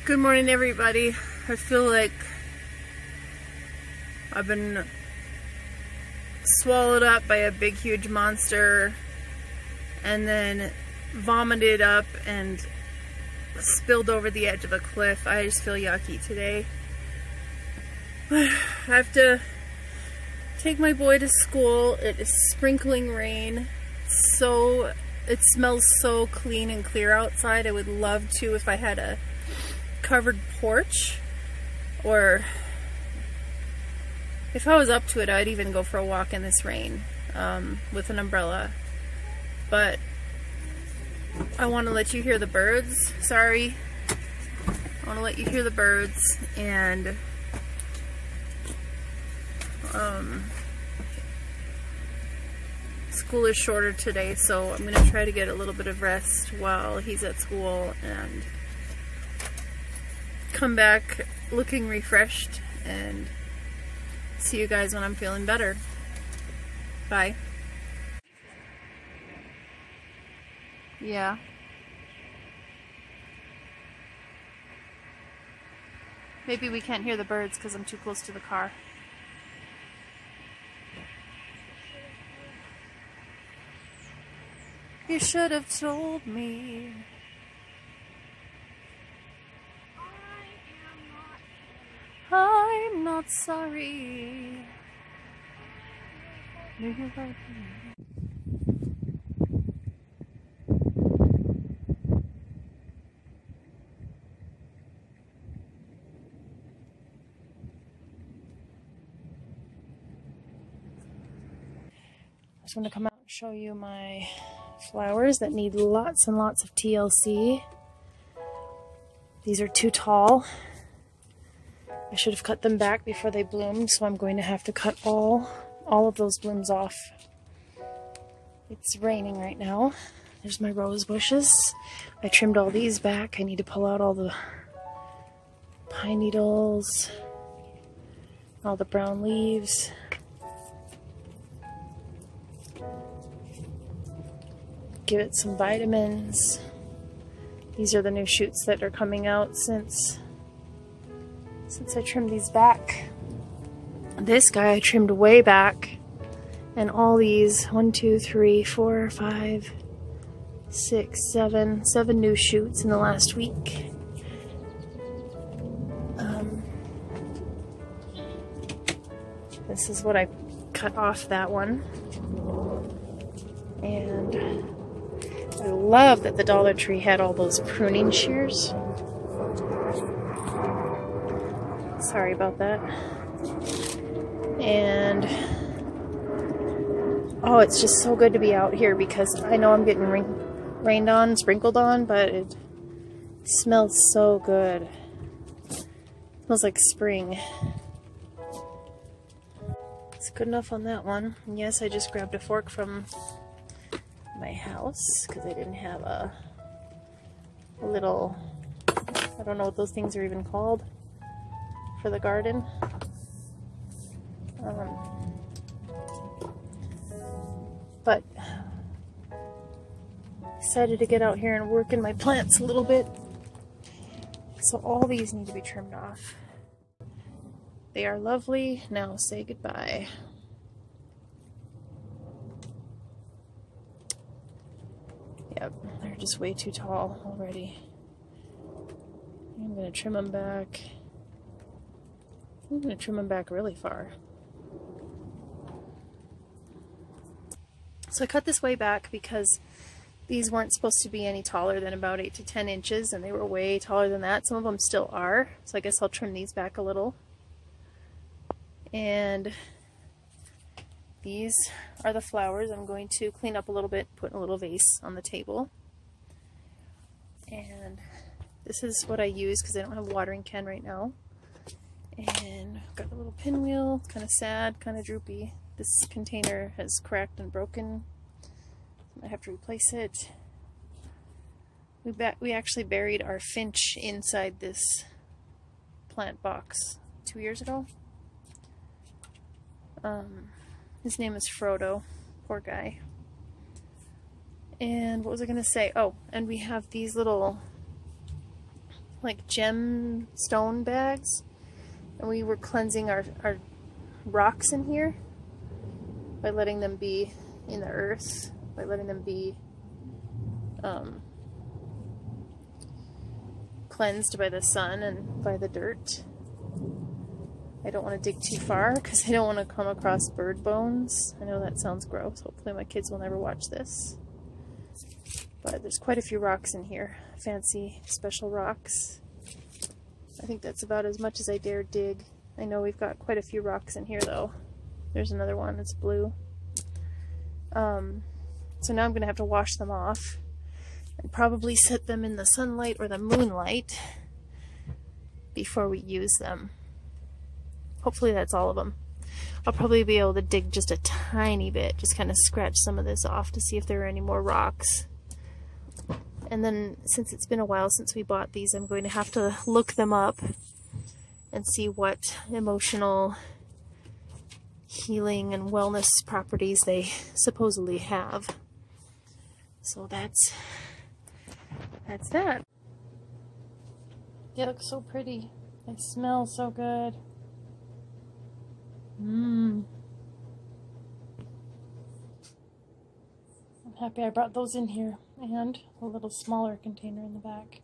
Good morning, everybody. I feel like I've been swallowed up by a big, huge monster and then vomited up and spilled over the edge of a cliff. I just feel yucky today. I have to take my boy to school. It is sprinkling rain. It smells so clean and clear outside. I would love to if I had a covered porch, or if I was up to it, I'd even go for a walk in this rain with an umbrella. But I want to let you hear the birds. Sorry. I want to let you hear the birds, and school is shorter today, so I'm going to try to get a little bit of rest while he's at school and come back looking refreshed and see you guys when I'm feeling better. Bye. Yeah. Maybe we can't hear the birds because I'm too close to the car. You should have told me. I'm not sorry. I just want to come out and show you my flowers that need lots and lots of TLC. These are too tall. I should have cut them back before they bloomed, so I'm going to have to cut all of those blooms off. It's raining right now. There's my rose bushes. I trimmed all these back. I need to pull out all the pine needles, all the brown leaves. Give it some vitamins. These are the new shoots that are coming out since I trimmed these back. This guy I trimmed way back, and all these 1, 2, 3, 4, 5, 6, 7 new shoots in the last week. This is what I cut off that one, and I love that the Dollar Tree had all those pruning shears. Sorry about that. And oh, it's just so good to be out here because I know I'm getting rained on, sprinkled on, but it smells so good. It smells like spring. It's good enough on that one. And yes, I just grabbed a fork from my house because I didn't have a little, I don't know what those things are even called for the garden. But decided to get out here and work in my plants a little bit. So all these need to be trimmed off. They are lovely. Now say goodbye. Yep, they're just way too tall already. I'm going to trim them back. I'm going to trim them back really far. So I cut this way back because these weren't supposed to be any taller than about 8 to 10 inches, and they were way taller than that. Some of them still are, so I guess I'll trim these back a little. And these are the flowers. I'm going to clean up a little bit, put in a little vase on the table. And this is what I use because I don't have a watering can right now. And I've got a little pinwheel. It's kind of sad, kind of droopy. This container has cracked and broken. I have to replace it. We actually buried our finch inside this plant box 2 years ago. His name is Frodo. Poor guy. And what was I going to say? Oh, and we have these little like gemstone bags, and we were cleansing our rocks in here by letting them be in the earth, by letting them be cleansed by the sun and by the dirt. I don't want to dig too far because I don't want to come across bird bones. I know that sounds gross. Hopefully my kids will never watch this. But there's quite a few rocks in here. Fancy, special rocks. I think that's about as much as I dare dig. I know we've got quite a few rocks in here though. There's another one that's blue. So now I'm going to have to wash them off and probably set them in the sunlight or the moonlight before we use them. Hopefully that's all of them. I'll probably be able to dig just a tiny bit, just kind of scratch some of this off to see if there are any more rocks. And then, since it's been a while since we bought these, I'm going to have to look them up and see what emotional healing and wellness properties they supposedly have. So that's that. They look so pretty. They smell so good. I'm happy I brought those in here, and a little smaller container in the back.